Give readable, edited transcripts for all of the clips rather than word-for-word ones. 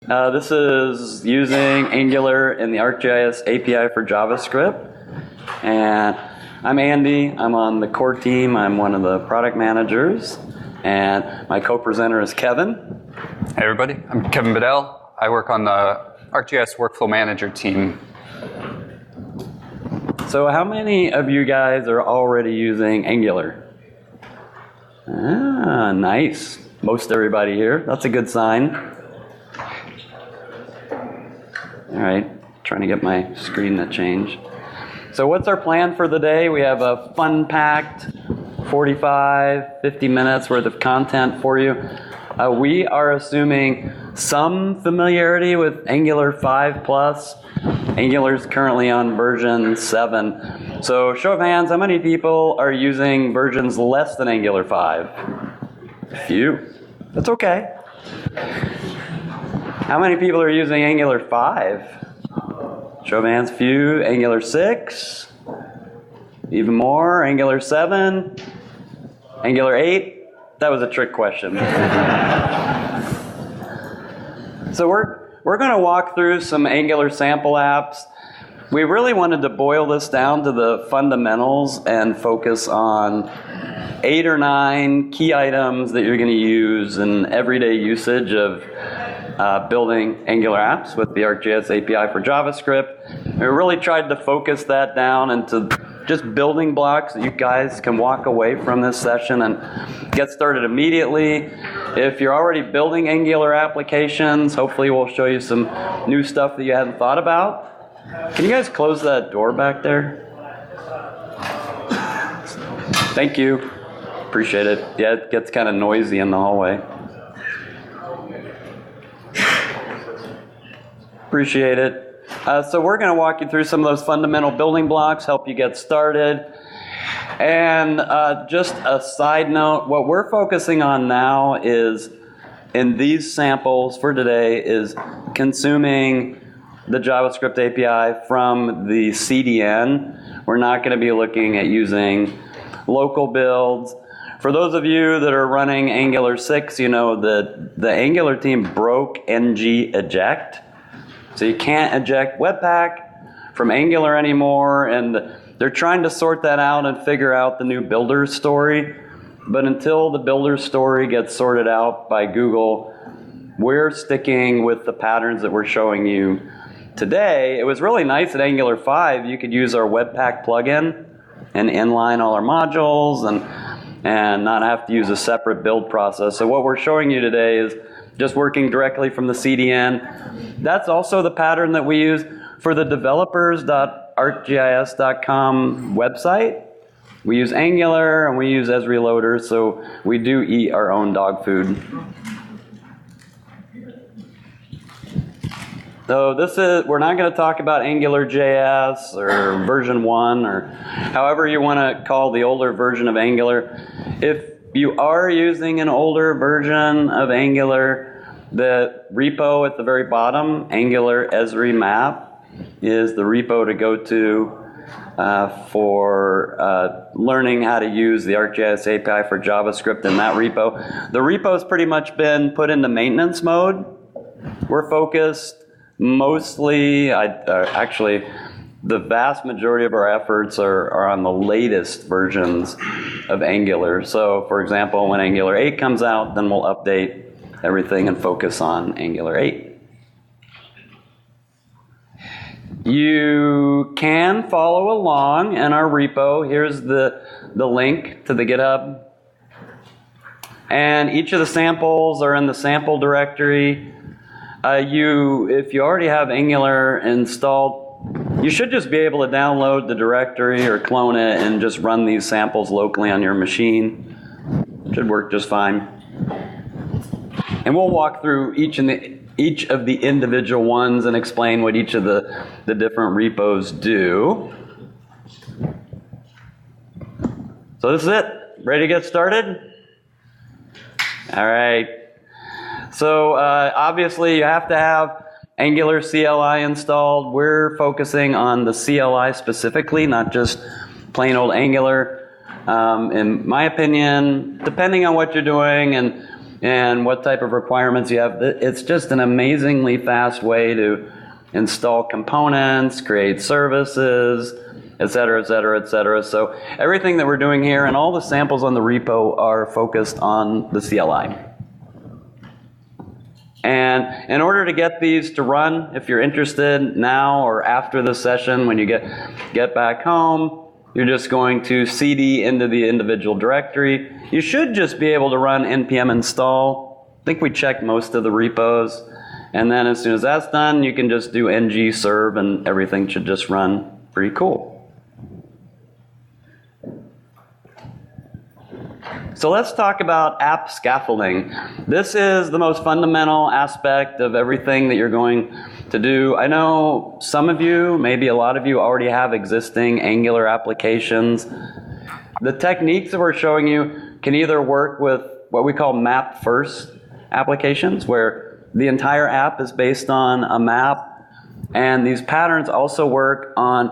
This is using Angular and the ArcGIS API for JavaScript. And I'm Andy. I'm on the core team. I'm one of the product managers. And my co-presenter is Kevin. Hey everybody, I'm Kevin Bedell. I work on the ArcGIS Workflow Manager team. So how many of you guys are already using Angular? Ah, nice. Most everybody here. That's a good sign. All right, trying to get my screen to change. So what's our plan for the day? We have a fun-packed 45, 50 minutes worth of content for you. We are assuming some familiarity with Angular 5+. Angular is currently on version 7. So show of hands, how many people are using versions less than Angular 5? A few. That's okay. How many people are using Angular 5? Show of hands, few. Angular 6? Even more. Angular 7? Angular 8? That was a trick question. So we're going to walk through some Angular sample apps. We really wanted to boil this down to the fundamentals and focus on 8 or 9 key items that you're going to use in everyday usage of building Angular apps with the ArcGIS API for JavaScript. We really tried to focus that down into just building blocks that you guys can walk away from this session and get started immediately. If you're already building Angular applications, hopefully we'll show you some new stuff that you hadn't thought about. Can you guys close that door back there? Thank you. Appreciate it. Yeah, it gets kind of noisy in the hallway. Appreciate it. So we're going to walk you through some of those fundamental building blocks, help you get started. And just a side note, what we're focusing on now is, in these samples for today, is consuming the JavaScript API from the CDN. We're not going to be looking at using local builds. For those of you that are running Angular 6, you know that the Angular team broke ng eject. So you can't eject Webpack from Angular anymore, and they're trying to sort that out and figure out the new builder story. But until the builder story gets sorted out by Google, we're sticking with the patterns that we're showing you today. It was really nice at Angular 5. You could use our Webpack plugin and inline all our modules and not have to use a separate build process. So what we're showing you today is just working directly from the CDN. That's also the pattern that we use for the developers.arcgis.com website. We use Angular and we use ESRI Loader, so we do eat our own dog food. So we're not going to talk about AngularJS or version 1 or however you want to call the older version of Angular. If you are using an older version of Angular, the repo at the very bottom, Angular ESRI map, is the repo to go to for learning how to use the ArcGIS API for JavaScript in that repo. The repo's pretty much been put into maintenance mode. We're focused mostly, actually, the vast majority of our efforts are on the latest versions of Angular. So, for example, when Angular 8 comes out, then we'll update everything and focus on Angular 8. You can follow along in our repo. Here's the link to the GitHub. And each of the samples are in the sample directory. If you already have Angular installed, you should just be able to download the directory or clone it and just run these samples locally on your machine. Should work just fine. And we'll walk through each of the individual ones and explain what each of the different repos do. So this is it. Ready to get started? All right. So obviously you have to have Angular CLI installed. We're focusing on the CLI specifically, not just plain old Angular. In my opinion, depending on what you're doing and and what type of requirements you have. It's just an amazingly fast way to install components, create services, et cetera, et cetera, et cetera. So everything that we're doing here and all the samples on the repo are focused on the CLI. And in order to get these to run, if you're interested now or after the session, when you get back home, you're just going to cd into the individual directory. You should just be able to run npm install. I think we checked most of the repos. And then as soon as that's done, you can just do ng serve and everything should just run pretty cool. So let's talk about app scaffolding. This is the most fundamental aspect of everything that you're going to do. I know some of you, maybe a lot of you, already have existing Angular applications. The techniques that we're showing you can either work with what we call map first applications, where the entire app is based on a map, and these patterns also work on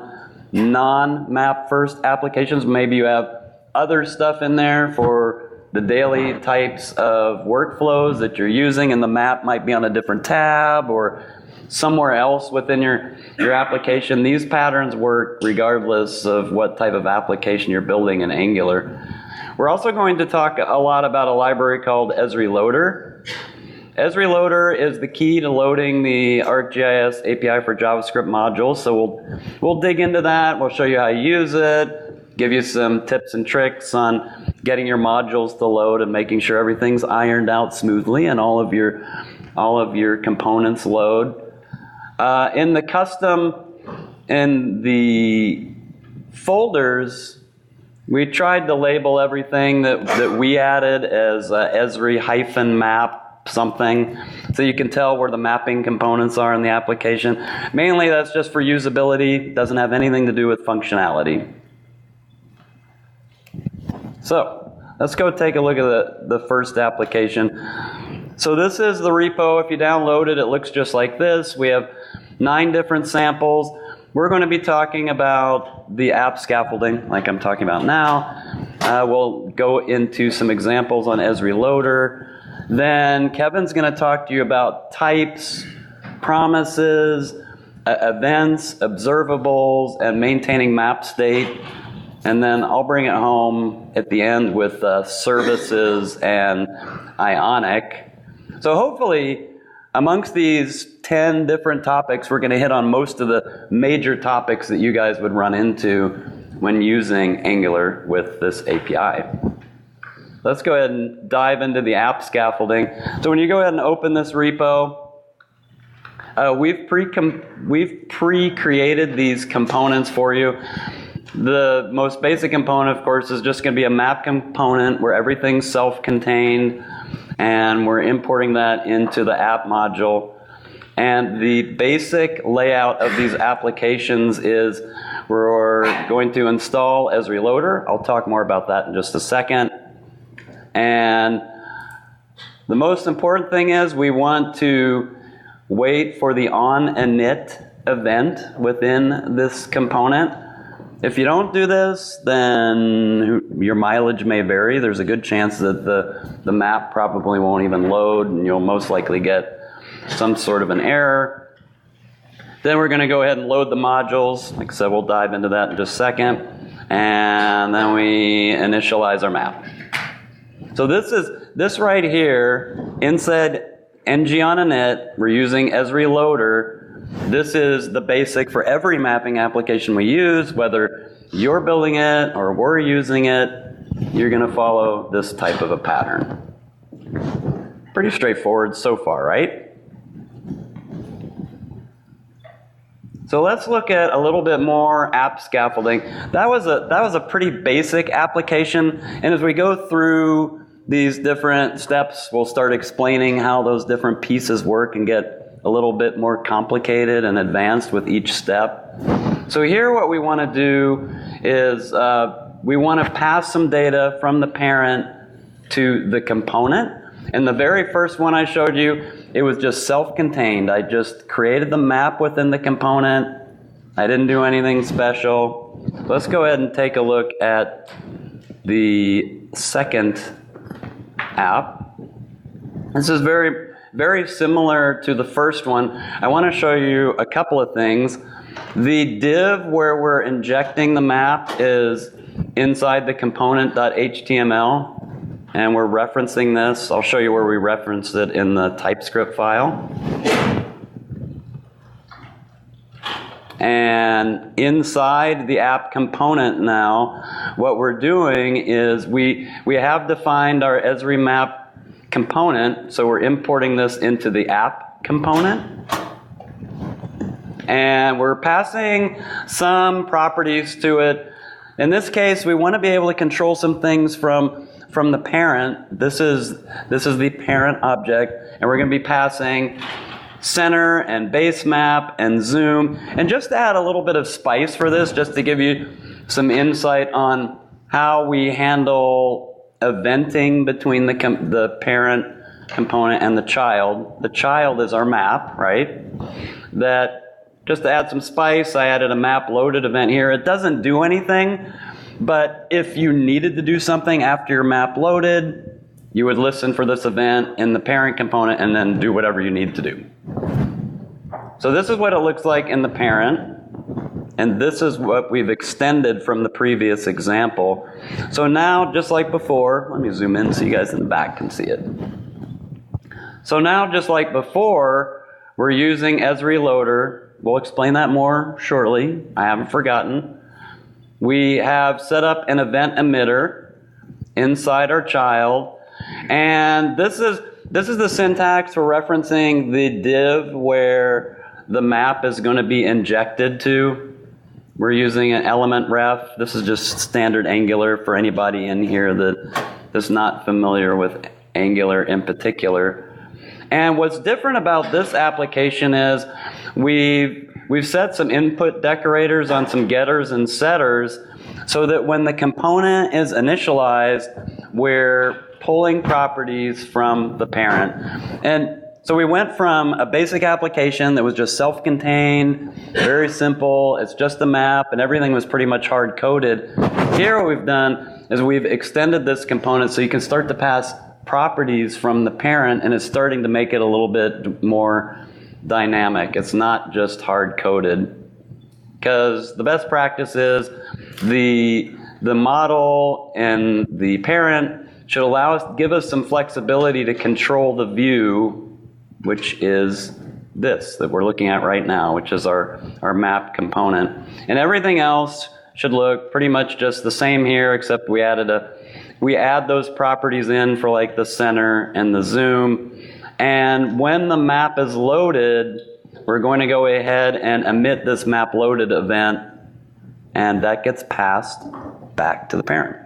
non-map first applications. Maybe you have other stuff in there for the daily types of workflows that you're using, and the map might be on a different tab or somewhere else within your application. These patterns work regardless of what type of application you're building in Angular. We're also going to talk a lot about a library called ESRI Loader. ESRI Loader is the key to loading the ArcGIS API for JavaScript modules. So we'll dig into that. We'll show you how you use it, give you some tips and tricks on getting your modules to load and making sure everything's ironed out smoothly and all of your components load. In the folders, we tried to label everything that we added as Esri-map something, so you can tell where the mapping components are in the application. Mainly that's just for usability, doesn't have anything to do with functionality. So let's go take a look at the first application. So this is the repo. If you download it, it looks just like this. We have 9 different samples. We're going to be talking about the app scaffolding, like I'm talking about now. We'll go into some examples on ESRI Loader. Then Kevin's going to talk to you about types, promises, events, observables, and maintaining map state. And then I'll bring it home at the end with services and Ionic. So hopefully, amongst these 10 different topics, we're going to hit on most of the major topics that you guys would run into when using Angular with this API. Let's go ahead and dive into the app scaffolding. So when you go ahead and open this repo, we've pre-created these components for you. The most basic component, of course, is just going to be a map component where everything's self-contained, and we're importing that into the app module. And the basic layout of these applications is we're going to install ESRI Loader. I'll talk more about that in just a second. And the most important thing is we want to wait for the on-init event within this component. If you don't do this, then your mileage may vary. There's a good chance that the map probably won't even load, and you'll most likely get some sort of an error. Then we're going to go ahead and load the modules. Like I said, we'll dive into that in just a second. And then we initialize our map. So this right here, inside ng on init, we're using ESRI Loader. This is the basic for every mapping application we use, whether you're building it or we're using it, you're going to follow this type of a pattern. Pretty straightforward so far, right? So let's look at a little bit more app scaffolding. That was a pretty basic application, and as we go through these different steps, we'll start explaining how those different pieces work and get a little bit more complicated and advanced with each step. So here what we want to do is we want to pass some data from the parent to the component. And the very first one I showed you, it was just self-contained. I just created the map within the component. I didn't do anything special. Let's go ahead and take a look at the second app. This is very, very similar to the first one. I want to show you a couple of things. The div where we're injecting the map is inside the component.html, and we're referencing this. I'll show you where we referenced it in the Typescript file. And inside the app component now, what we're doing is we have defined our ESRI map component, so we're importing this into the app component. And we're passing some properties to it. In this case, we want to be able to control some things from the parent. This is the parent object, and we're going to be passing center and base map and zoom. And just to add a little bit of spice for this, just to give you some insight on how we handle eventing between the parent component and the child. The child is our map, right? That, just to add some spice, I added a map loaded event here. It doesn't do anything, but if you needed to do something after your map loaded, you would listen for this event in the parent component and then do whatever you need to do. So this is what it looks like in the parent, and this is what we've extended from the previous example. So now, just like before, let me zoom in so you guys in the back can see it. So now, just like before, we're using ESRI Loader. We'll explain that more shortly. I haven't forgotten. We have set up an event emitter inside our child. And this is the syntax for referencing the div where the map is going to be injected to. We're using an element ref. This is just standard Angular for anybody in here that is not familiar with Angular in particular. And what's different about this application is we've set some input decorators on some getters and setters so that when the component is initialized, we're pulling properties from the parent. And so we went from a basic application that was just self-contained, very simple, it's just a map, and everything was pretty much hard-coded. Here what we've done is we've extended this component so you can start to pass properties from the parent, and it's starting to make it a little bit more dynamic. It's not just hard-coded. Because the best practice is the model and the parent should give us some flexibility to control the view, which is this that we're looking at right now, which is our map component. And everything else should look pretty much just the same here, except we add those properties in for like the center and the zoom. And when the map is loaded, we're going to go ahead and emit this map loaded event, and that gets passed back to the parent.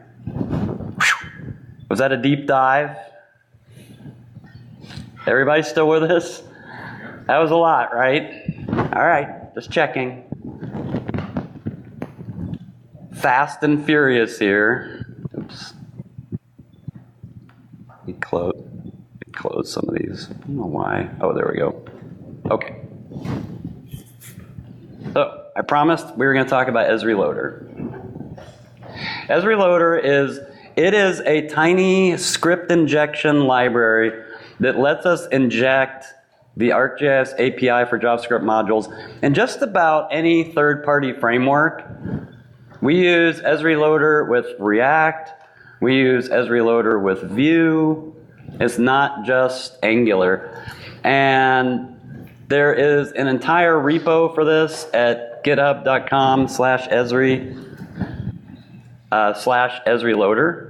Was that a deep dive? Everybody still with us? That was a lot, right? All right, just checking. Fast and furious here. Oops. Let me close some of these. I don't know why. Oh, there we go. Okay. So, I promised we were going to talk about ESRI Loader. ESRI Loader is a tiny script injection library that lets us inject the ArcGIS API for JavaScript modules in just about any third-party framework. We use ESRI Loader with React. We use ESRI Loader with Vue. It's not just Angular. And there is an entire repo for this at github.com/ESRI Loader.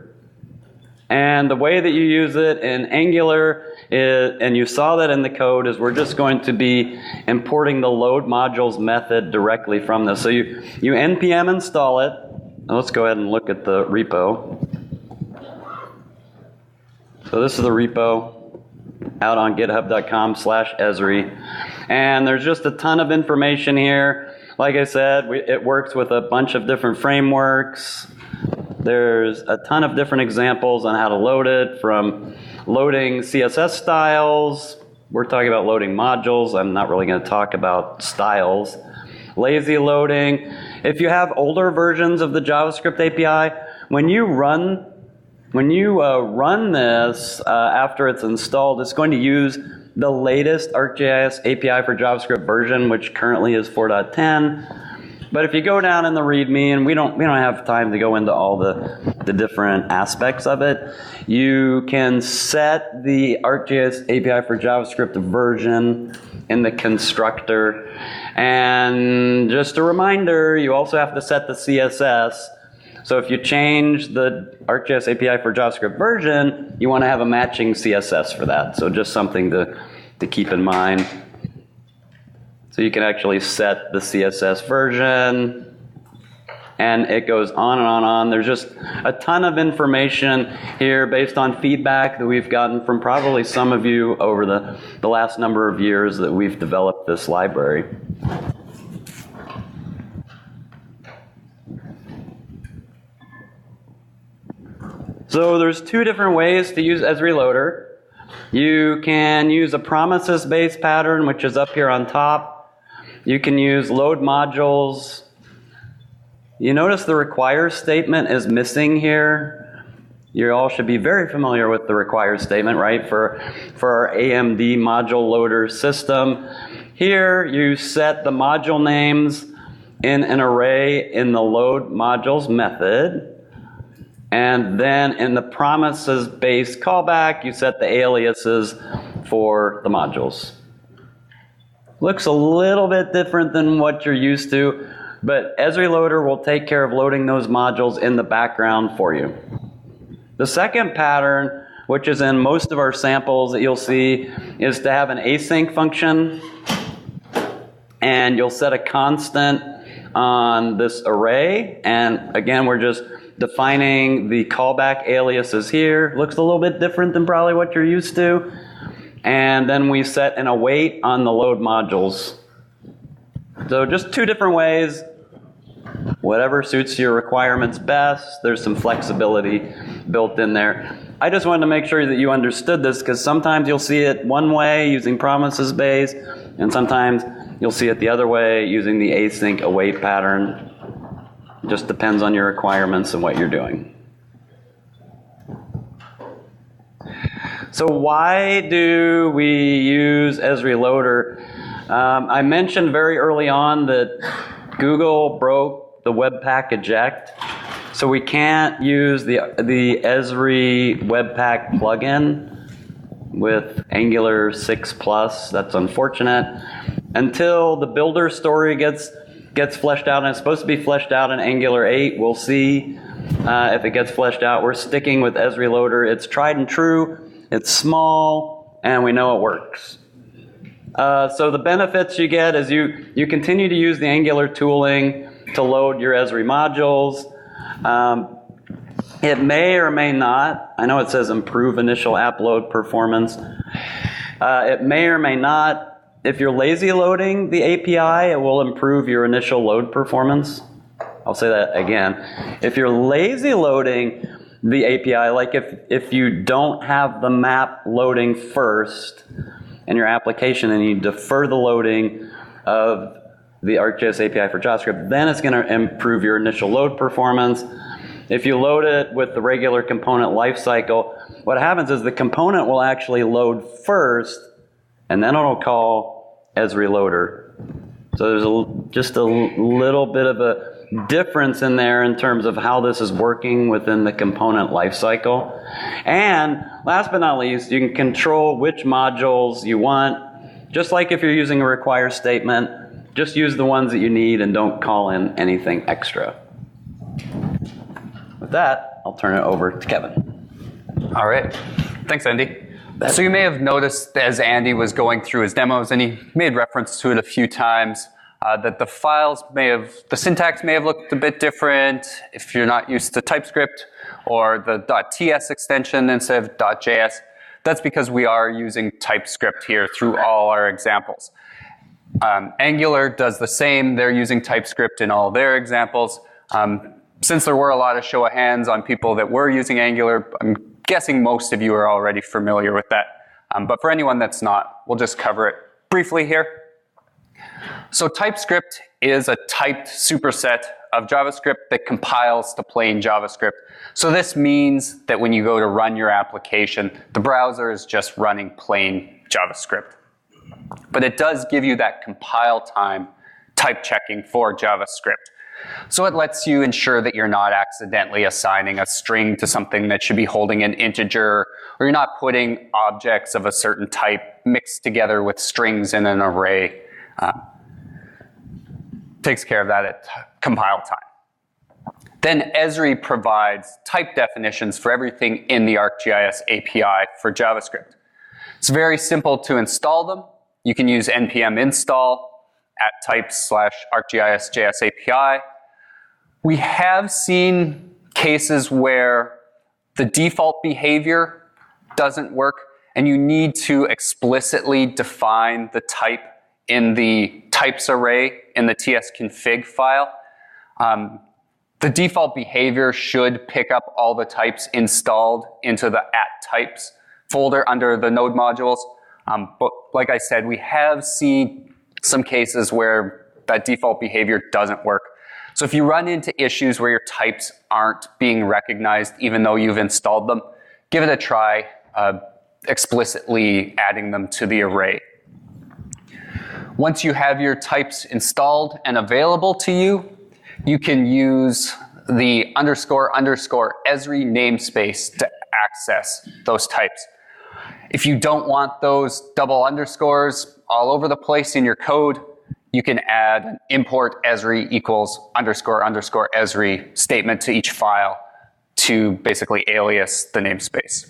And the way that you use it in Angular is, and you saw that in the code, is we're just going to be importing the load modules method directly from this. So you npm install it. Let's go ahead and look at the repo. So this is the repo out on github.com/ESRI. And there's just a ton of information here. Like I said, it works with a bunch of different frameworks. There's a ton of different examples on how to load it, from loading CSS styles. We're talking about loading modules. I'm not really going to talk about styles. Lazy loading. If you have older versions of the JavaScript API, when you run when you run this after it's installed, it's going to use the latest ArcGIS API for JavaScript version, which currently is 4.10. But if you go down in the README, and we don't have time to go into all the different aspects of it, you can set the ArcGIS API for JavaScript version in the constructor. And just a reminder, you also have to set the CSS. So if you change the ArcGIS API for JavaScript version, you want to have a matching CSS for that. So just something to keep in mind. So you can actually set the CSS version, and it goes on and on and on. There's just a ton of information here based on feedback that we've gotten from probably some of you over the last number of years that we've developed this library. So there's two different ways to use ESRI Loader. You can use a promises-based pattern, which is up here on top. You can use load modules. You notice the require statement is missing here. You all should be very familiar with the require statement, right, for our AMD module loader system. Here you set the module names in an array in the load modules method. And then in the promises-based callback, you set the aliases for the modules. Looks a little bit different than what you're used to, but ESRI Loader will take care of loading those modules in the background for you. The second pattern, which is in most of our samples that you'll see, is to have an async function, and you'll set a constant on this array, and again, we're just defining the callback aliases here. Looks a little bit different than probably what you're used to. And then we set an await on the load modules. So just two different ways. Whatever suits your requirements best. There's some flexibility built in there. I just wanted to make sure that you understood this, because sometimes you'll see it one way using promises based, and sometimes you'll see it the other way using the async await pattern. It just depends on your requirements and what you're doing. So why do we use ESRI Loader? I mentioned very early on that Google broke the Webpack eject, so we can't use the ESRI Webpack plugin with Angular 6+. That's unfortunate. Until the builder story gets fleshed out, and it's supposed to be fleshed out in Angular 8. We'll see if it gets fleshed out. We're sticking with ESRI Loader. It's tried and true. It's small, and we know it works. So the benefits you get is you continue to use the Angular tooling to load your ESRI modules. It may or may not, I know it says improve initial app load performance. It may or may not. If you're lazy loading the API, it will improve your initial load performance. I'll say that again. If you're lazy loading the API, like if you don't have the map loading first in your application and you defer the loading of the ArcGIS API for JavaScript, then it's going to improve your initial load performance. If you load it with the regular component lifecycle, what happens is the component will actually load first, and then it'll call ESRI Loader. So there's just a little bit of a difference in there in terms of how this is working within the component lifecycle. And last but not least, you can control which modules you want. Just like if you're using a require statement, just use the ones that you need and don't call in anything extra. With that, I'll turn it over to Kevin. All right. Thanks, Andy. So you may have noticed as Andy was going through his demos, and he made reference to it a few times, that the syntax may have looked a bit different if you're not used to TypeScript, or the .ts extension instead of .js. That's because we are using TypeScript here through all our examples. Angular does the same. They're using TypeScript in all their examples. Since there were a lot of show of hands on people that were using Angular, I'm guessing most of you are already familiar with that. But for anyone that's not, we'll just cover it briefly here. So TypeScript is a typed superset of JavaScript that compiles to plain JavaScript. So this means that when you go to run your application, the browser is just running plain JavaScript. But it does give you that compile time type checking for JavaScript. So it lets you ensure that you're not accidentally assigning a string to something that should be holding an integer, or you're not putting objects of a certain type mixed together with strings in an array. Takes care of that at compile time. Then ESRI provides type definitions for everything in the ArcGIS API for JavaScript. It's very simple to install them. You can use npm install @types/ArcGIS API. We have seen cases where the default behavior doesn't work, and you need to explicitly define the type in the types array in the tsconfig file. The default behavior should pick up all the types installed into the @types folder under the node modules. But like I said, we have seen some cases where that default behavior doesn't work. So if you run into issues where your types aren't being recognized even though you've installed them, give it a try explicitly adding them to the array. Once you have your types installed and available to you, you can use the __ESRI namespace to access those types. If you don't want those double underscores all over the place in your code, you can add an import ESRI equals __ ESRI statement to each file to basically alias the namespace.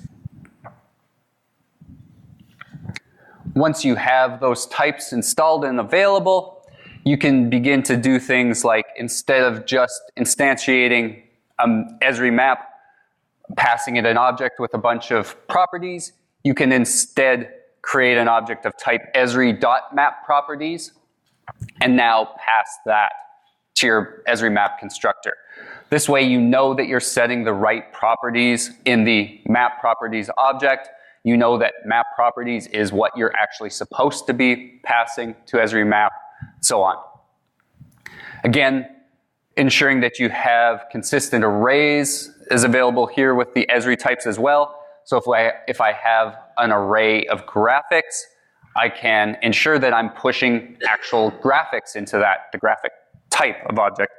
Once you have those types installed and available, you can begin to do things like, instead of just instantiating ESRI map, passing it an object with a bunch of properties, you can instead create an object of type ESRI.mapProperties and now pass that to your ESRI map constructor. This way you know that you're setting the right properties in the map properties object. You know that map properties is what you're actually supposed to be passing to ESRI map, so on. Again, ensuring that you have consistent arrays is available here with the ESRI types as well. So if I have an array of graphics, I can ensure that I'm pushing actual graphics into that, the graphic type of object,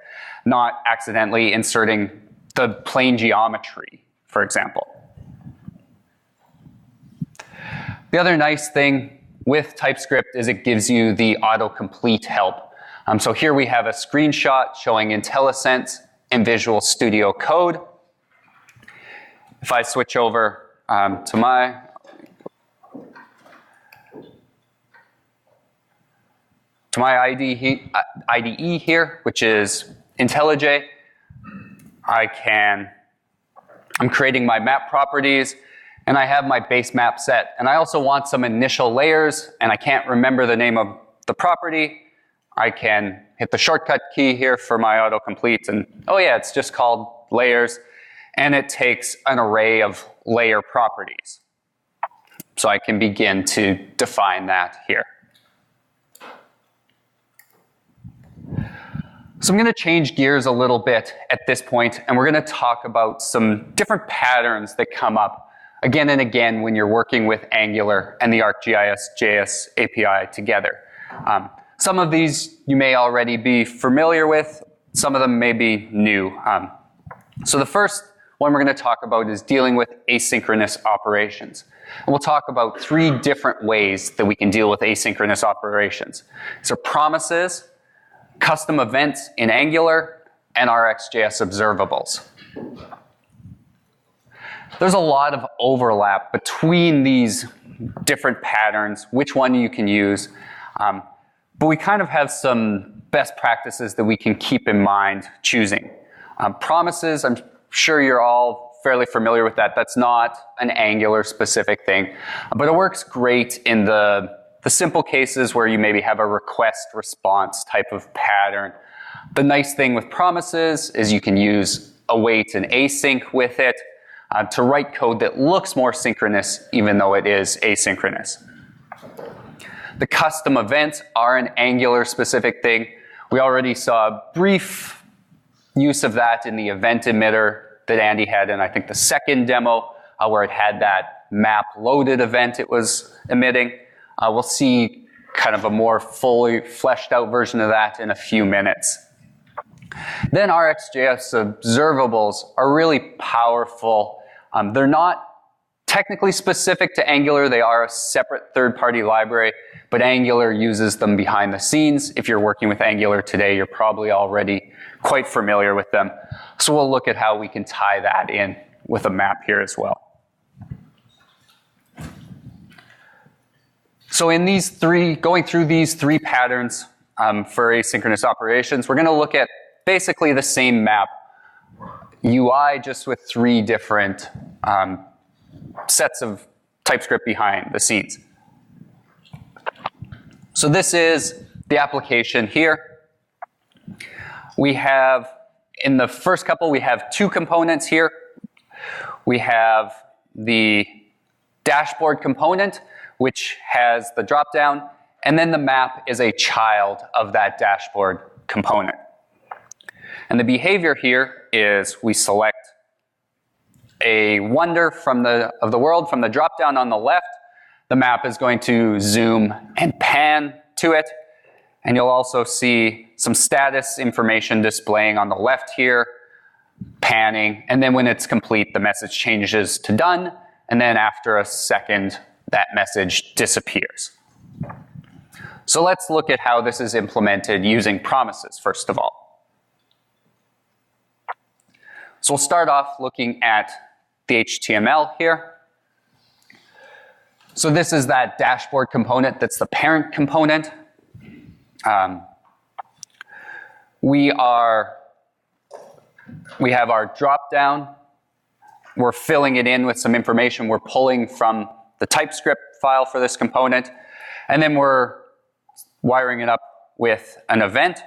not accidentally inserting the plain geometry, for example. The other nice thing with TypeScript is it gives you the autocomplete help. So here we have a screenshot showing IntelliSense in Visual Studio Code. If I switch over to my IDE here, which is IntelliJ, I'm creating my map properties, and I have my base map set. And I also want some initial layers, and I can't remember the name of the property. I can hit the shortcut key here for my autocomplete, and oh yeah, it's just called layers, and it takes an array of layer properties. So I can begin to define that here. So I'm going to change gears a little bit at this point, and we're going to talk about some different patterns that come up again and again when you're working with Angular and the ArcGIS API together. Some of these you may already be familiar with, some of them may be new. So the first one we're going to talk about is dealing with asynchronous operations. And we'll talk about 3 different ways that we can deal with asynchronous operations. So promises, custom events in Angular, and Rxjs observables. There's a lot of overlap between these different patterns, which one you can use, but we kind of have some best practices that we can keep in mind choosing. Promises, I'm sure you're all fairly familiar with that. That's not an Angular specific thing, but it works great in the simple cases where you maybe have a request response type of pattern. The nice thing with promises is you can use await and async with it to write code that looks more synchronous even though it is asynchronous. The custom events are an Angular specific thing. We already saw a brief use of that in the event emitter that Andy had in, I think, the second demo, where it had that map loaded event it was emitting. We'll see kind of a more fully fleshed out version of that in a few minutes. Then Rxjs observables are really powerful. They're not technically specific to Angular. They are a separate third-party library, but Angular uses them behind the scenes. If you're working with Angular today, you're probably already quite familiar with them. So we'll look at how we can tie that in with a map here as well. So in these three, going through these three patterns for asynchronous operations, we're going to look at basically the same map UI, just with three different sets of TypeScript behind the scenes. So this is the application here. We have, in the first couple, we have two components here. We have the dashboard component, which has the dropdown, and then the map is a child of that dashboard component. And the behavior here is we select a wonder of the world from the dropdown on the left. The map is going to zoom and pan to it. And you'll also see some status information displaying on the left here, panning. And then when it's complete, the message changes to done. And then after a second, that message disappears. So let's look at how this is implemented using promises, first of all. So we'll start off looking at the HTML here. So this is that dashboard component that's the parent component. We have our dropdown. We're filling it in with some information we're pulling from the Typescript file for this component. And then we're wiring it up with an event.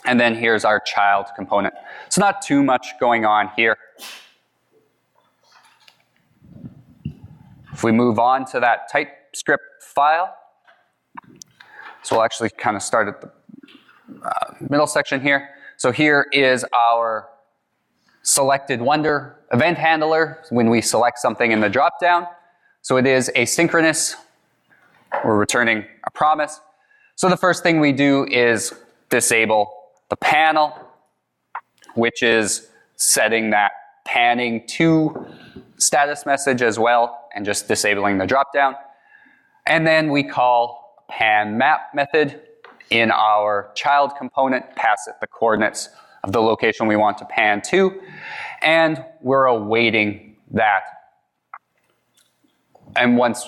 And then here's our child component. So not too much going on here. If we move on to that Typescript file, so we'll actually kind of start at the middle section here. So here is our selected wonder event handler when we select something in the dropdown. So it is asynchronous. We're returning a promise. So the first thing we do is disable the panel, which is setting that panning to status message as well, and just disabling the dropdown. And then we call pan map method in our child component, pass it the coordinates of the location we want to pan to, and we're awaiting that. And once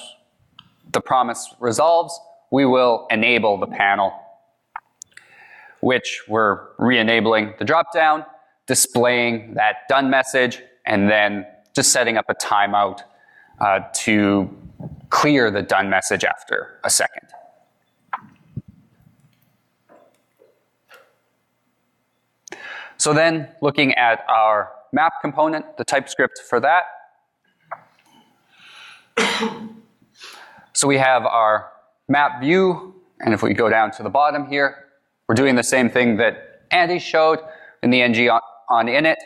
the promise resolves, we will enable the panel, which we're re-enabling the dropdown, displaying that done message, and then just setting up a timeout to clear the done message after a second. So then looking at our map component, the TypeScript for that. So we have our map view, and if we go down to the bottom here, we're doing the same thing that Andy showed in the ng on init.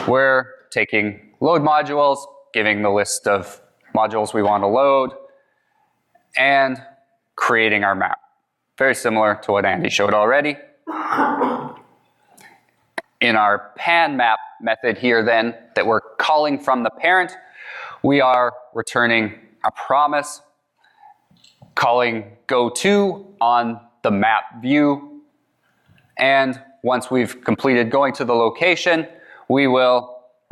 We're taking load modules, giving the list of modules we want to load, and creating our map. Very similar to what Andy showed already. In our pan map method here then, that we're calling from the parent, we are returning a promise, calling goTo on the map view. And once we've completed going to the location, we're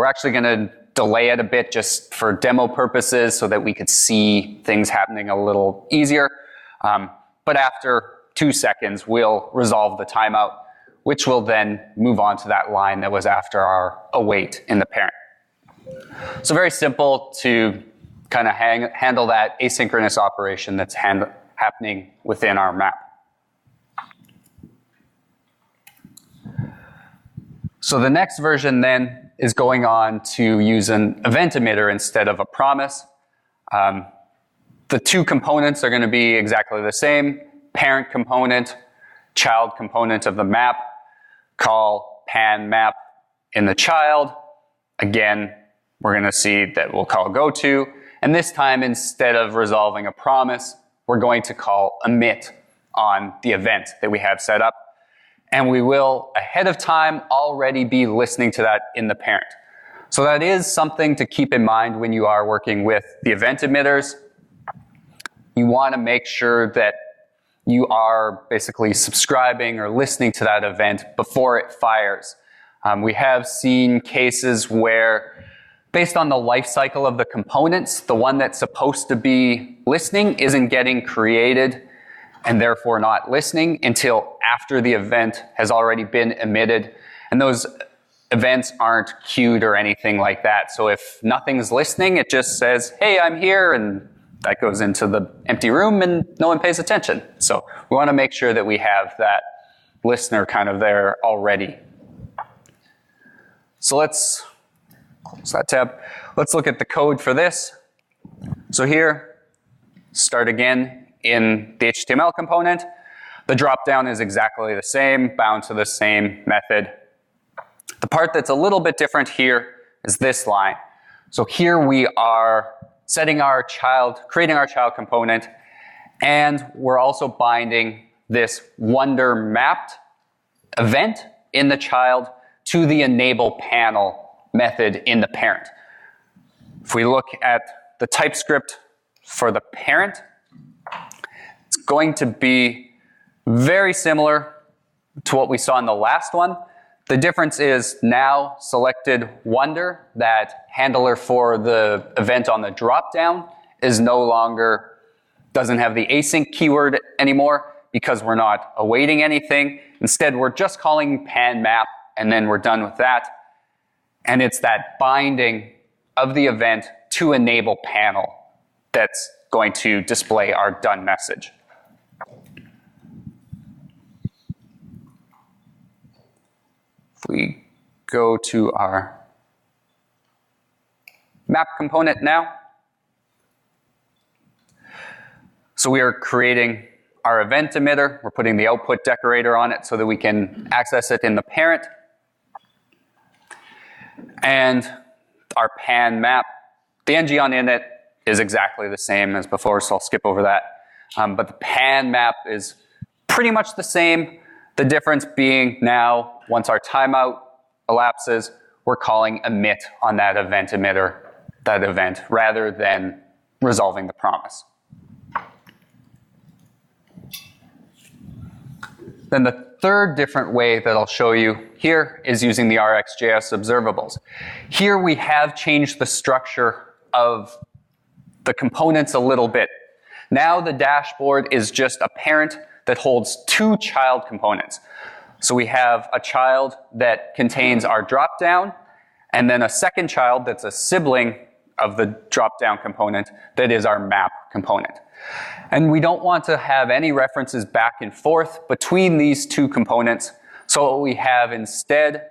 actually going to delay it a bit just for demo purposes so that we could see things happening a little easier. But after 2 seconds, we'll resolve the timeout, which will then move on to that line that was after our await in the parent. So very simple to kind of handle that asynchronous operation that's happening within our map. So the next version then is going on to use an event emitter instead of a promise. The two components are going to be exactly the same. Parent component, child component of the map, call pan map in the child. Again, we're going to see that we'll call goTo. And this time, instead of resolving a promise, we're going to call emit on the event that we have set up. And we will, ahead of time, already be listening to that in the parent. So that is something to keep in mind when you are working with the event emitters. You want to make sure that you are basically subscribing or listening to that event before it fires. We have seen cases where, based on the life cycle of the components, the one that's supposed to be listening isn't getting created and therefore not listening until after the event has already been emitted. And those events aren't queued or anything like that. So if nothing's listening, it just says, hey, I'm here, and that goes into the empty room and no one pays attention. So we want to make sure that we have that listener kind of there already. So let's close that tab. Let's look at the code for this. So here, start again in the HTML component. The dropdown is exactly the same, bound to the same method. The part that's a little bit different here is this line. So here we are setting our child, creating our child component, and we're also binding this wonder mapped event in the child to the enable panel method in the parent. If we look at the TypeScript for the parent, it's going to be very similar to what we saw in the last one. The difference is now selected wonder, that handler for the event on the dropdown, is no longer, doesn't have the async keyword anymore because we're not awaiting anything. Instead, we're just calling pan map and then we're done with that. And it's that binding of the event to enable panel that's going to display our done message. If we go to our map component now, so we are creating our event emitter. We're putting the output decorator on it so that we can access it in the parent. And our pan map, the ng on init is exactly the same as before, so I'll skip over that. But the pan map is pretty much the same. The difference being now, once our timeout elapses, we're calling emit on that event emitter, that event, rather than resolving the promise. Then the third different way that I'll show you here is using the Rxjs observables. Here we have changed the structure of the components a little bit. Now the dashboard is just a parent that holds two child components. So we have a child that contains our dropdown, and then a second child that's a sibling of the dropdown component that is our map component. And we don't want to have any references back and forth between these two components. So what we have instead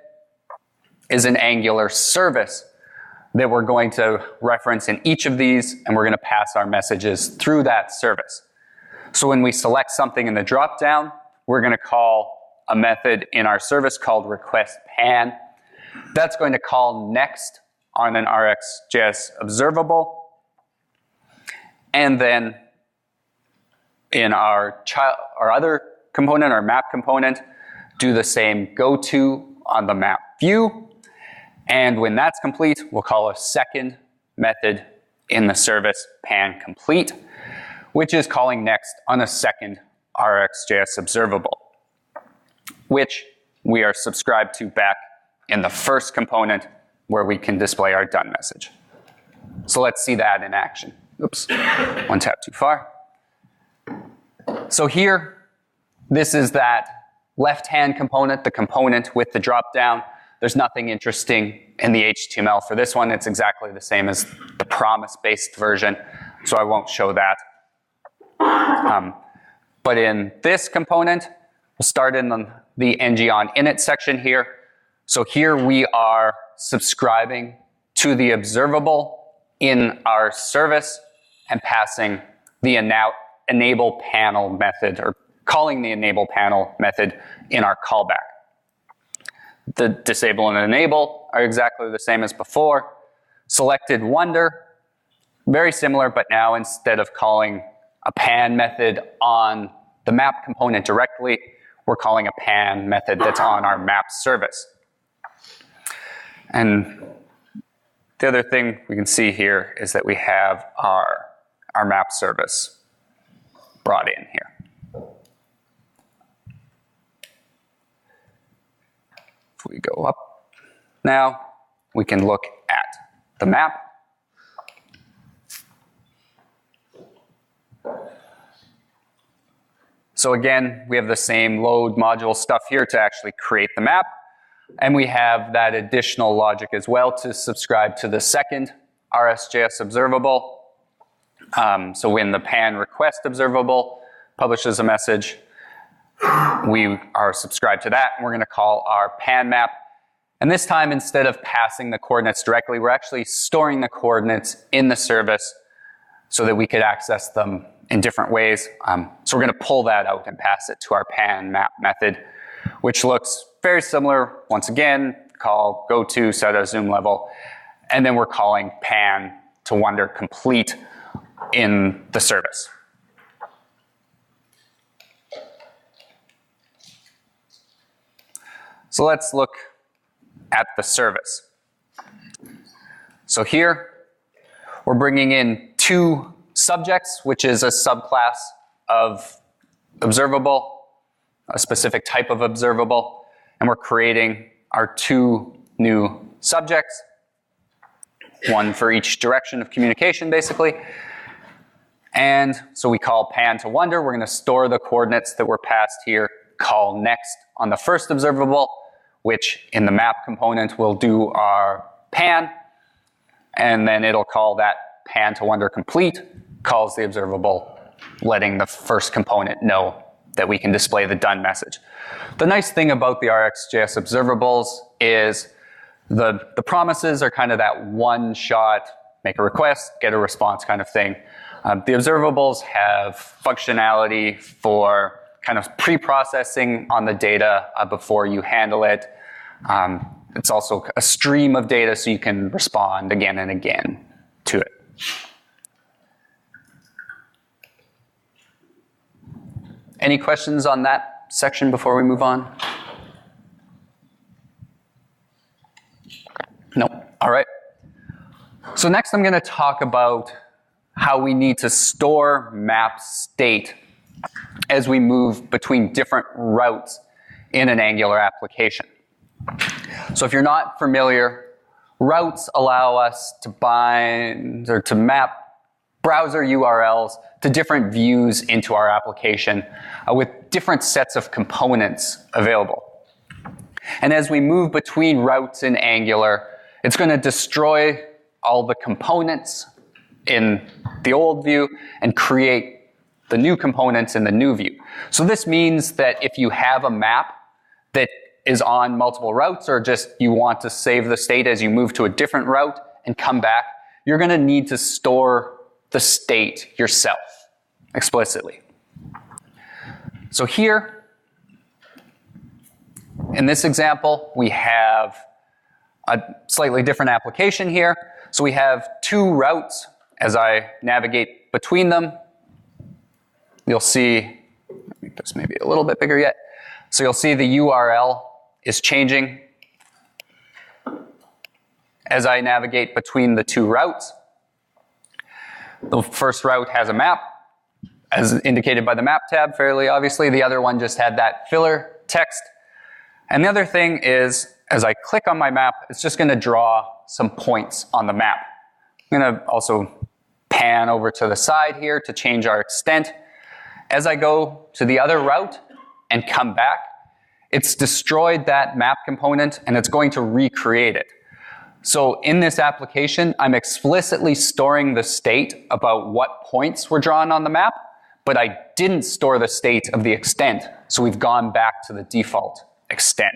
is an Angular service that we're going to reference in each of these, and we're going to pass our messages through that service. So when we select something in the dropdown, we're going to call a method in our service called requestPan. That's going to call next on an Rxjs observable. And then in our other component, our map component, do the same goTo on the map view. And when that's complete, we'll call a second method in the service panComplete, which is calling next on a second Rxjs observable, which we are subscribed to back in the first component where we can display our done message. So let's see that in action. Oops, one tab too far. So here, this is that left-hand component, the component with the dropdown. There's nothing interesting in the HTML for this one. It's exactly the same as the promise-based version, so I won't show that. But in this component, we'll start in the ng on init section here. So here we are subscribing to the observable in our service and passing the enable panel method, or calling the enable panel method in our callback. The disable and enable are exactly the same as before. Selected wonder, very similar, but now instead of calling a pan method on the map component directly, we're calling a pan method that's on our map service. And the other thing we can see here is that we have our map service brought in here. If we go up now, we can look at the map. So again, we have the same load module stuff here to actually create the map. And we have that additional logic as well to subscribe to the second Rxjs observable. So when the pan request observable publishes a message, we are subscribed to that, and we're going to call our pan map. And this time, instead of passing the coordinates directly, we're actually storing the coordinates in the service so that we could access them in different ways. So we're going to pull that out and pass it to our pan map method, which looks very similar. Once again, call go to, set a zoom level, and then we're calling pan to wonder complete in the service. So let's look at the service. So here, we're bringing in two subjects, which is a subclass of observable, a specific type of observable, and we're creating our two new subjects, one for each direction of communication, basically. And so we call pan to wonder. We're going to store the coordinates that were passed here, call next on the first observable, which in the map component will do our pan, and then it'll call that pan to wonder complete, calls the observable, letting the first component know that we can display the done message. The nice thing about the Rxjs observables is the promises are kind of that one shot, make a request, get a response kind of thing. The observables have functionality for kind of pre-processing on the data before you handle it. It's also a stream of data so you can respond again and again to it. Any questions on that section before we move on? No. All right. So next I'm going to talk about how we need to store map state as we move between different routes in an Angular application. So if you're not familiar, routes allow us to bind or to map browser URLs to different views into our application with different sets of components available. And as we move between routes in Angular, it's going to destroy all the components in the old view and create the new components in the new view. So this means that if you have a map that is on multiple routes, or just you want to save the state as you move to a different route and come back, you're going to need to store the state yourself explicitly. So here, in this example, we have a slightly different application here. So we have two routes. As I navigate between them, you'll see, make this maybe a little bit bigger yet. So you'll see the URL is changing as I navigate between the two routes. The first route has a map, as indicated by the map tab, fairly obviously. The other one just had that filler text. And the other thing is, as I click on my map, it's just going to draw some points on the map. I'm going to also pan over to the side here to change our extent. As I go to the other route and come back, it's destroyed that map component and it's going to recreate it. So in this application, I'm explicitly storing the state about what points were drawn on the map, but I didn't store the state of the extent. So we've gone back to the default extent.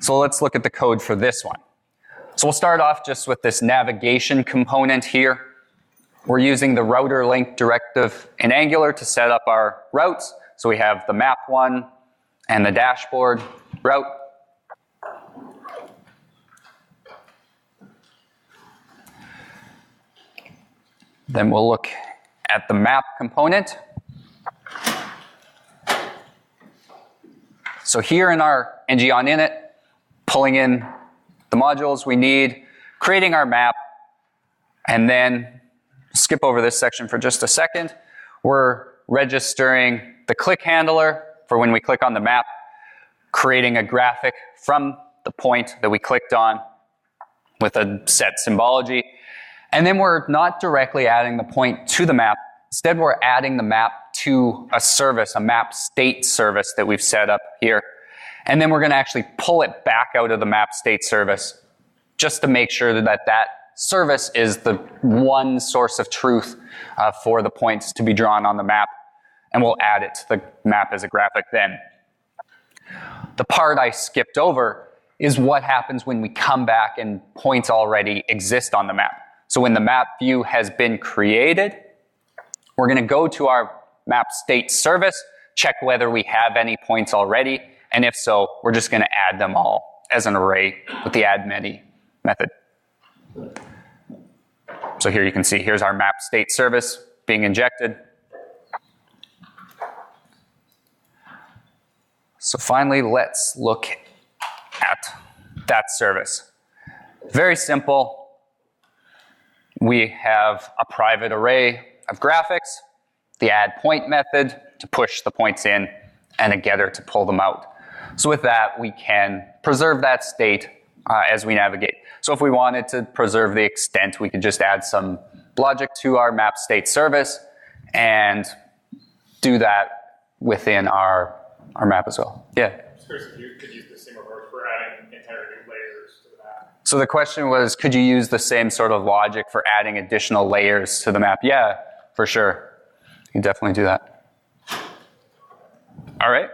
So let's look at the code for this one. So we'll start off just with this navigation component here. We're using the router link directive in Angular to set up our routes. So we have the map one and the dashboard route. Then we'll look at the map component. So here in our ng on init, pulling in the modules we need, creating our map, and then skip over this section for just a second. We're registering the click handler for when we click on the map, creating a graphic from the point that we clicked on with a set symbology. And then we're not directly adding the point to the map. Instead, we're adding the map to a service, a map state service that we've set up here. And then we're going to actually pull it back out of the map state service just to make sure that that service is the one source of truth for the points to be drawn on the map. And we'll add it to the map as a graphic then. The part I skipped over is what happens when we come back and points already exist on the map. So when the map view has been created, we're going to go to our map state service, check whether we have any points already, and if so, we're just going to add them all as an array with the add many method. So here you can see, here's our map state service being injected. So finally, let's look at that service. Very simple. We have a private array of graphics, the add point method to push the points in, and a getter to pull them out. So with that, we can preserve that state as we navigate. So if we wanted to preserve the extent, we could just add some logic to our map state service and do that within our map as well. Yeah? I'm just curious if you could use the same approach for adding entire new layers to the map. So the question was, could you use the same sort of logic for adding additional layers to the map? Yeah, for sure. You can definitely do that. All right.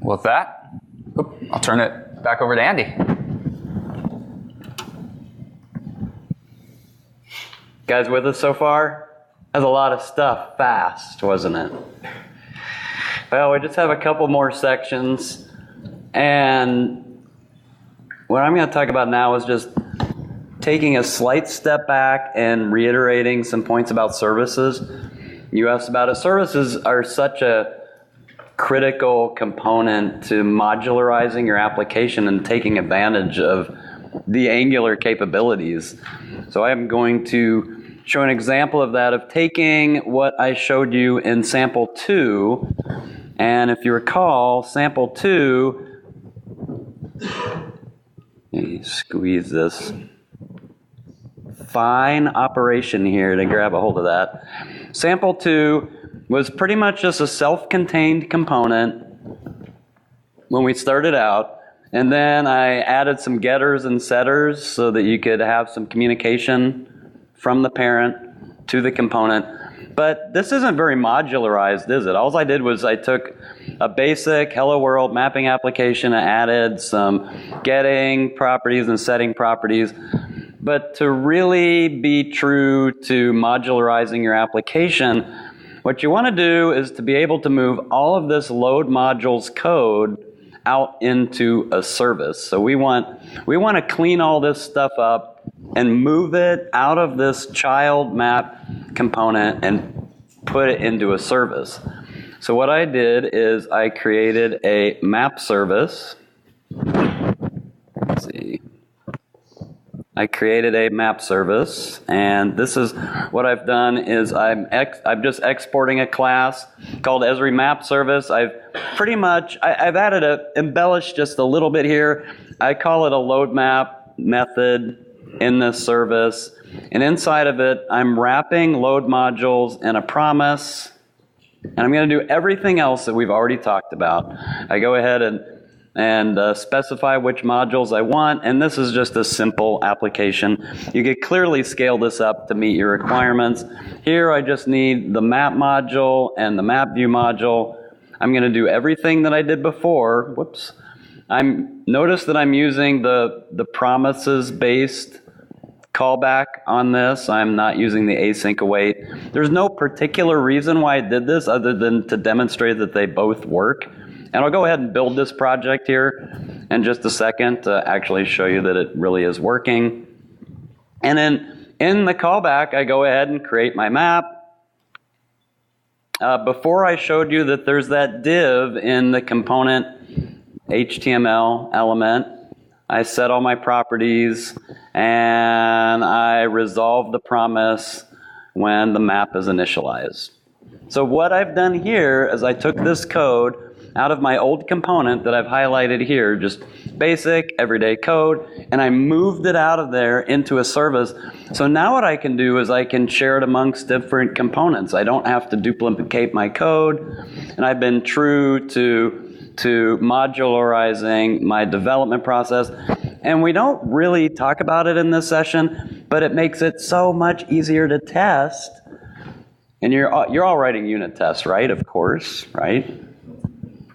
With that, I'll turn it back over to Andy. Guys with us so far? That's a lot of stuff fast, wasn't it? Well, we just have a couple more sections, and what I'm going to talk about now is just taking a slight step back and reiterating some points about services. You asked about it. Services are such a critical component to modularizing your application and taking advantage of the Angular capabilities. So I'm going to show an example of that, of taking what I showed you in sample 2. And if you recall, sample 2, let me squeeze this fine operation here to grab a hold of that. Sample 2 was pretty much just a self-contained component when we started out. And then I added some getters and setters so that you could have some communication from the parent to the component. But this isn't very modularized, is it? All I did was I took a basic Hello World mapping application and added some getting properties and setting properties. But to really be true to modularizing your application, what you want to do is to be able to move all of this load modules code out into a service. So we want to clean all this stuff up and move it out of this child map component and put it into a service. So what I did is I created a map service. Let's see. I created a map service, and this is what I've done is I'm just exporting a class called ESRI map service. I've embellished just a little bit here. I call it a load map method in this service, and inside of it, I'm wrapping load modules in a promise, and I'm going to do everything else that we've already talked about. I go ahead and specify which modules I want, and this is just a simple application. You could clearly scale this up to meet your requirements. Here I just need the map module and the map view module. I'm going to do everything that I did before. Whoops. Notice that I'm using the promises-based callback on this. I'm not using the async await. There's no particular reason why I did this other than to demonstrate that they both work. And I'll go ahead and build this project here in just a second to actually show you that it really is working. And then in the callback, I go ahead and create my map. Before I showed you that there's that div in the component HTML element, I set all my properties and I resolve the promise when the map is initialized. So what I've done here is I took this code out of my old component that I've highlighted here, just basic, everyday code, and I moved it out of there into a service. So now what I can do is I can share it amongst different components. I don't have to duplicate my code, and I've been true to modularizing my development process. And we don't really talk about it in this session, but it makes it so much easier to test. And you're all writing unit tests, right? Of course, right?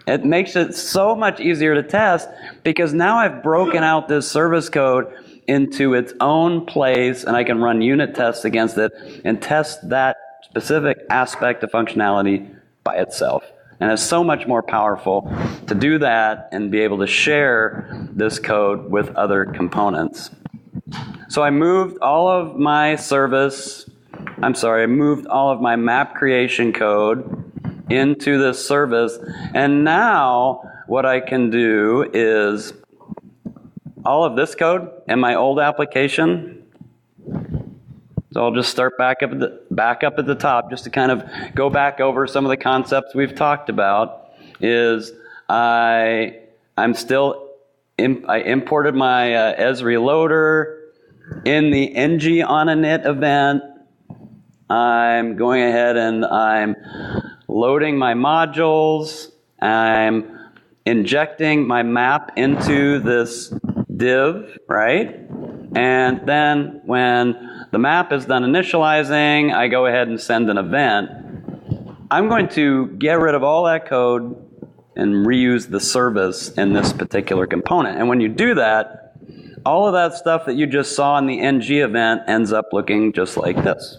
It makes it so much easier to test because now I've broken out this service code into its own place, and I can run unit tests against it and test that specific aspect of functionality by itself. And it's so much more powerful to do that and be able to share this code with other components. So I moved all of my I moved all of my map creation code into this service, and now what I can do is all of this code in my old application. So I'll just start back up at the top just to kind of go back over some of the concepts we've talked about. Is I imported my ESRI Loader in the ng on init event. I'm going ahead and I'm loading my modules. I'm injecting my map into this div, right? And then when the map is done initializing, I go ahead and send an event. I'm going to get rid of all that code and reuse the service in this particular component. And when you do that, all of that stuff that you just saw in the ng event ends up looking just like this.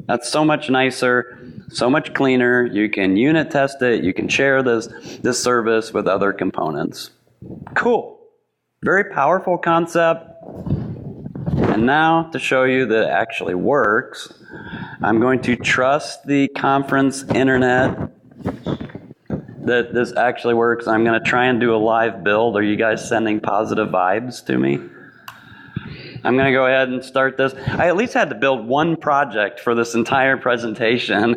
That's so much nicer, so much cleaner. You can unit test it. You can share this service with other components. Cool. Very powerful concept. And now to show you that it actually works, I'm going to trust the conference internet that this actually works. I'm going to try and do a live build. Are you guys sending positive vibes to me? I'm going to go ahead and start this. I at least had to build one project for this entire presentation.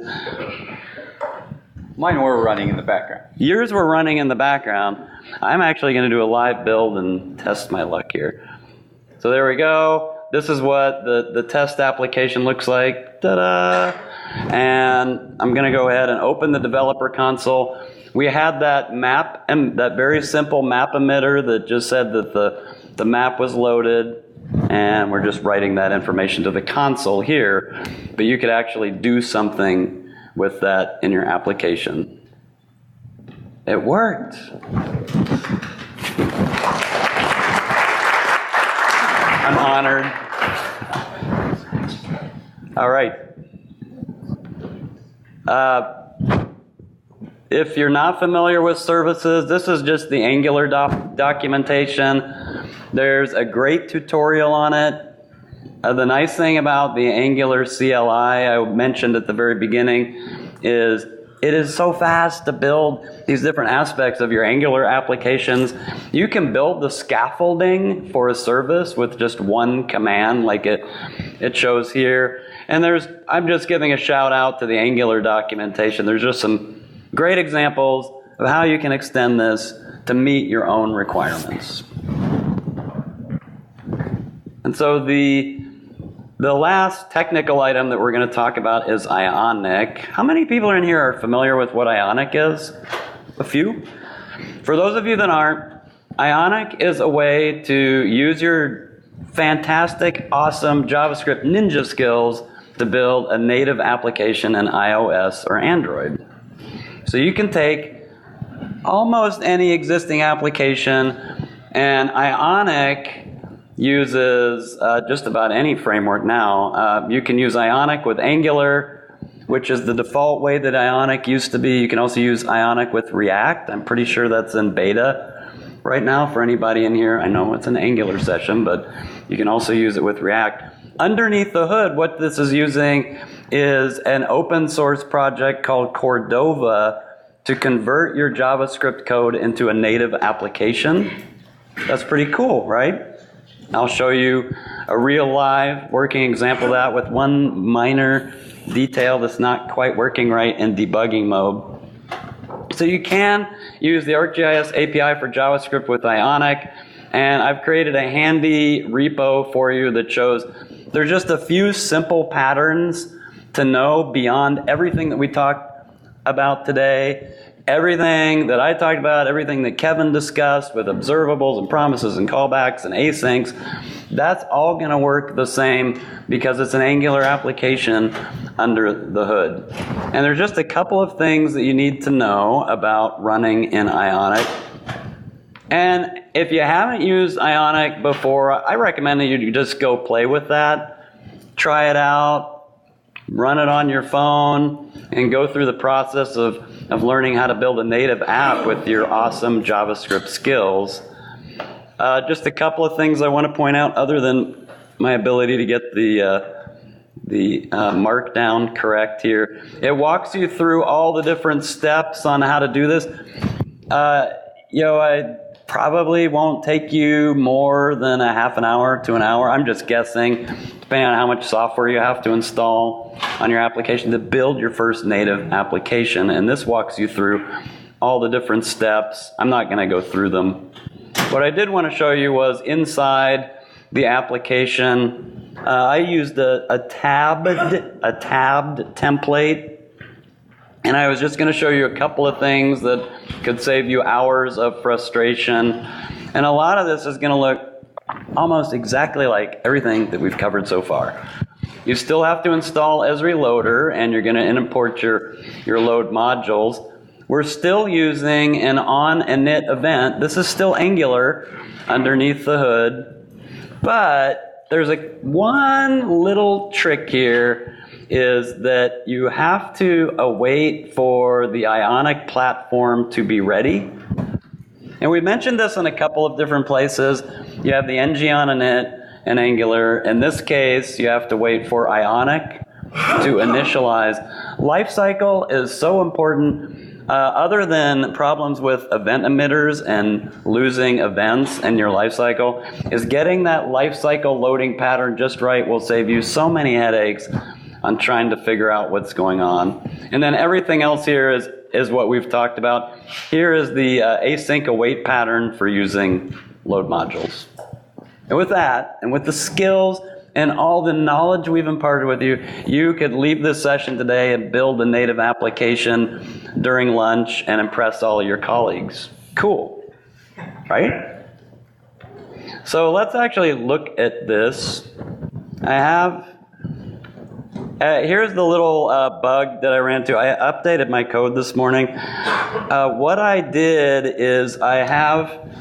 Mine were running in the background. Yours were running in the background. I'm actually going to do a live build and test my luck here. So there we go. This is what the test application looks like. Ta-da! And I'm going to go ahead and open the developer console. We had that map, and that very simple map emitter that just said that the map was loaded. And we're just writing that information to the console here. But you could actually do something with that in your application. It worked. I'm honored. All right. If you're not familiar with services, this is just the Angular documentation. There's a great tutorial on it. The nice thing about the Angular CLI I mentioned at the very beginning is it is so fast to build these different aspects of your Angular applications. You can build the scaffolding for a service with just one command like it shows here. And I'm just giving a shout out to the Angular documentation. There's just some great examples of how you can extend this to meet your own requirements. And so the last technical item that we're going to talk about is Ionic. How many people in here are familiar with what Ionic is? A few? For those of you that aren't, Ionic is a way to use your fantastic, awesome JavaScript ninja skills to build a native application in iOS or Android. So you can take almost any existing application, and Ionic uses just about any framework now. You can use Ionic with Angular, which is the default way that Ionic used to be. You can also use Ionic with React. I'm pretty sure that's in beta right now for anybody in here. I know it's an Angular session, but you can also use it with React. Underneath the hood, what this is using is an open source project called Cordova to convert your JavaScript code into a native application. That's pretty cool, right? I'll show you a real live working example of that with one minor detail that's not quite working right in debugging mode. So you can use the ArcGIS API for JavaScript with Ionic, and I've created a handy repo for you that shows there's just a few simple patterns to know beyond everything that we talked about today. Everything that I talked about, everything that Kevin discussed with observables and promises and callbacks and asyncs, that's all going to work the same because it's an Angular application under the hood. And there's just a couple of things that you need to know about running in Ionic. And if you haven't used Ionic before, I recommend that you just go play with that, try it out, run it on your phone, and go through the process of learning how to build a native app with your awesome JavaScript skills. Just a couple of things I want to point out other than my ability to get the markdown correct here. It walks you through all the different steps on how to do this. I probably won't take you more than a half an hour to an hour. I'm just guessing, depending on how much software you have to install on your application to build your first native application. And this walks you through all the different steps. I'm not going to go through them. What I did want to show you was inside the application, I used a tabbed template. And I was just going to show you a couple of things that could save you hours of frustration. And a lot of this is going to look almost exactly like everything that we've covered so far. You still have to install ESRI Loader, and you're going to import your load modules. We're still using an on-init event. This is still Angular underneath the hood. But there's one little trick here, is that you have to await for the Ionic platform to be ready. And we mentioned this in a couple of different places. You have the ng on init and Angular. In this case, you have to wait for Ionic to initialize. Lifecycle is so important. Other than problems with event emitters and losing events in your lifecycle, is getting that lifecycle loading pattern just right will save you so many headaches on trying to figure out what's going on. And then everything else here is what we've talked about. Here is the async await pattern for using load modules. And with that, and with the skills and all the knowledge we've imparted with you, you could leave this session today and build a native application during lunch and impress all of your colleagues. Cool, right? So let's actually look at this. I have here's the little bug that I ran into. I updated my code this morning. What I did is I have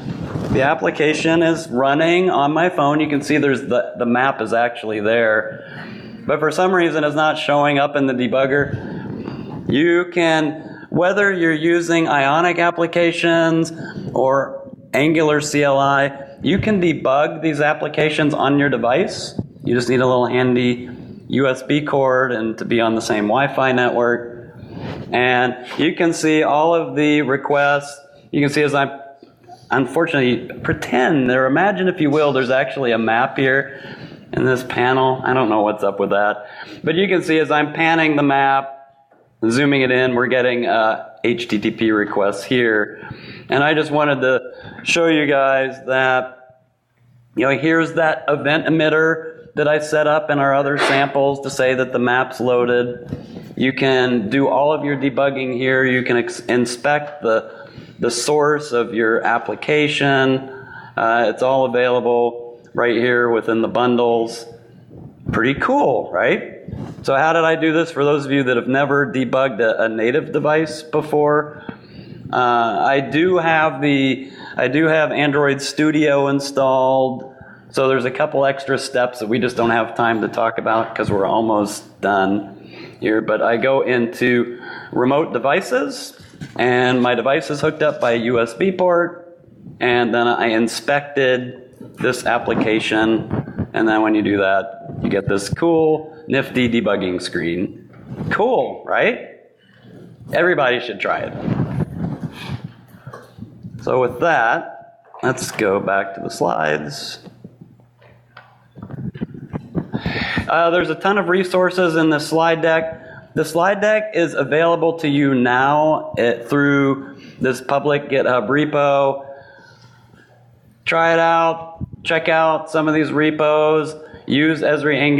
the application is running on my phone. You can see there's the map is actually there. But for some reason it's not showing up in the debugger. You can, whether you're using Ionic applications or Angular CLI, you can debug these applications on your device. You just need a little handy USB cord and to be on the same Wi-Fi network. And you can see all of the requests. You can see as I'm, unfortunately, pretend there, imagine if you will, there's actually a map here in this panel. I don't know what's up with that. But you can see as I'm panning the map, zooming it in, we're getting HTTP requests here. And I just wanted to show you guys that, here's that event emitter that I set up in our other samples to say that the map's loaded. You can do all of your debugging here. You can inspect the source of your application. It's all available right here within the bundles. Pretty cool, right? So how did I do this for those of you that have never debugged a native device before? I do have Android Studio installed. So there's a couple extra steps that we just don't have time to talk about because we're almost done. here, but I go into remote devices, and my device is hooked up by a USB port, and then I inspected this application, and then when you do that, you get this cool, nifty debugging screen. Cool, right? Everybody should try it. So with that, let's go back to the slides. There's a ton of resources in the slide deck. The slide deck is available to you now through this public GitHub repo. Try it out. Check out some of these repos. Use ESRI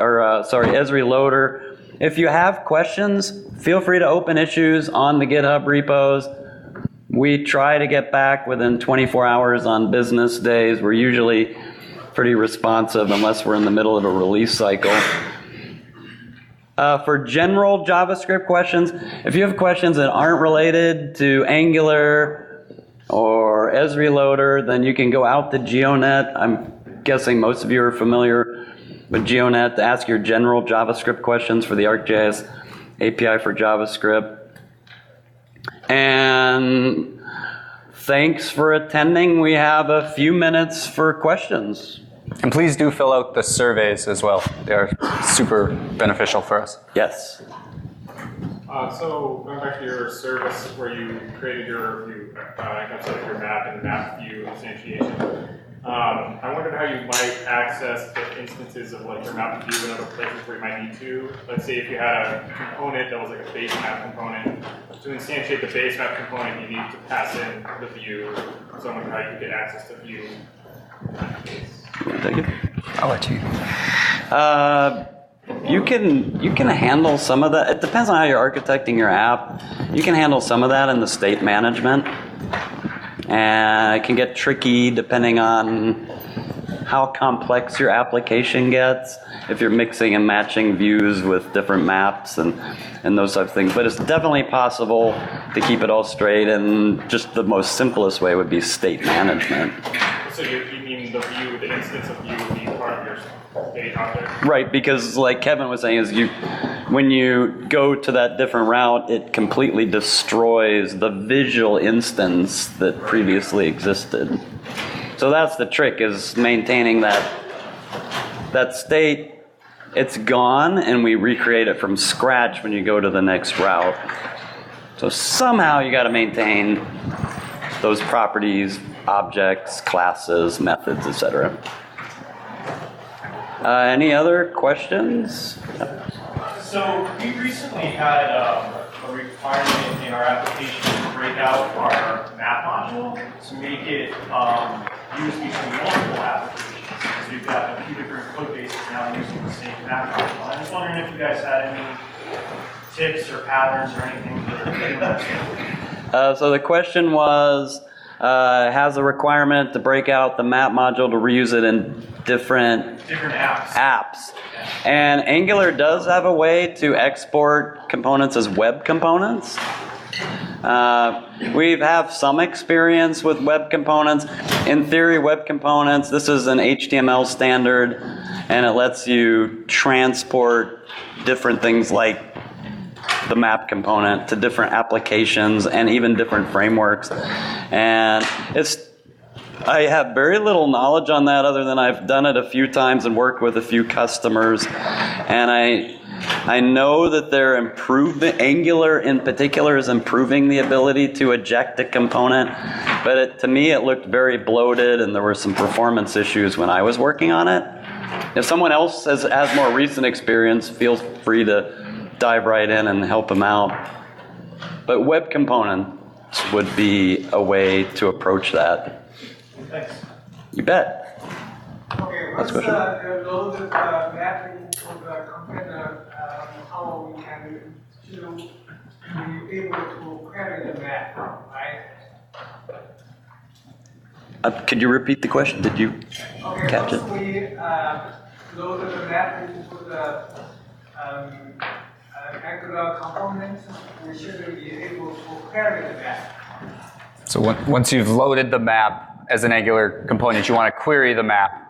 ESRI Loader. If you have questions, feel free to open issues on the GitHub repos. We try to get back within 24 hours on business days. We're usually pretty responsive unless we're in the middle of a release cycle. For general JavaScript questions, if you have questions that aren't related to Angular or ESRI Loader, then you can go out to GeoNet. I'm guessing most of you are familiar with GeoNet to ask your general JavaScript questions for the ArcGIS API for JavaScript. And thanks for attending. We have a few minutes for questions. And please do fill out the surveys as well. They are super beneficial for us. Yes. So going back to your service where you created your view, your map and map view instantiation, I wondered how you might access the instances of like your map view in other places where you might need to. Let's say if you had a component that was like a base map component. To instantiate the base map component, you need to pass in the view. So I wonder how you get access to view in that case. Take it. I'll let you. You can handle some of that. It depends on how you're architecting your app. You can handle some of that in the state management. And it can get tricky depending on how complex your application gets, if you're mixing and matching views with different maps and those types of things. But it's definitely possible to keep it all straight, and just the most simplest way would be state management. So you mean the view, the instance of view would be part of your state out there? Right, because like Kevin was saying, is when you go to that different route, it completely destroys the visual instance that previously existed. So that's the trick, is maintaining that state. It's gone, and we recreate it from scratch when you go to the next route. So somehow you got to maintain those properties, objects, classes, methods, etc. Any other questions? So we recently had a requirement in our application to break out our map module to make it used between multiple applications. So we've got a few different code bases now using the same map module. I was wondering if you guys had any tips or patterns or anything for that. So the question was, has a requirement to break out the map module to reuse it in different apps. And Angular does have a way to export components as web components. We have some experience with web components. In theory, web components, this is an HTML standard, and it lets you transport different things like the map component to different applications and even different frameworks. And I have very little knowledge on that, other than I've done it a few times and worked with a few customers. And I know that they're improving, Angular in particular is improving the ability to eject a component, but to me it looked very bloated, and there were some performance issues when I was working on it. If someone else has more recent experience, feel free to dive right in and help them out. But web components would be a way to approach that. Thanks. You bet. Okay, what's the loaded mapping for the container, how we can be able to query the map, right? Could you repeat the question? Did you catch it? Once we loaded the map into the Angular components, we should be able to query the map. So once you've loaded the map as an Angular component, you want to query the map.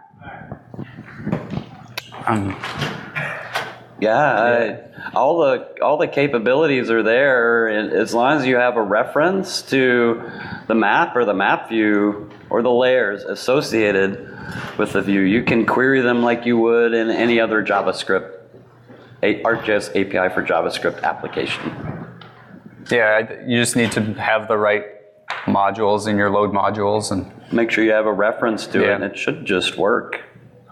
all the capabilities are there, and as long as you have a reference to the map or the map view or the layers associated with the view, you can query them like you would in any other JavaScript, ArcGIS API for JavaScript application. Yeah, you just need to have the right modules in your load modules and make sure you have a reference to it, and it should just work.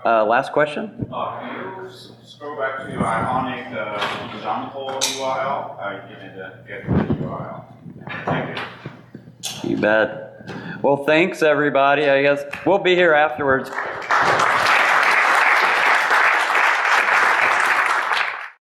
Last question? Can you scroll back to your Ionic example URL? I didn't get the URL. Thank you. You bet. Well, thanks everybody. I guess we'll be here afterwards.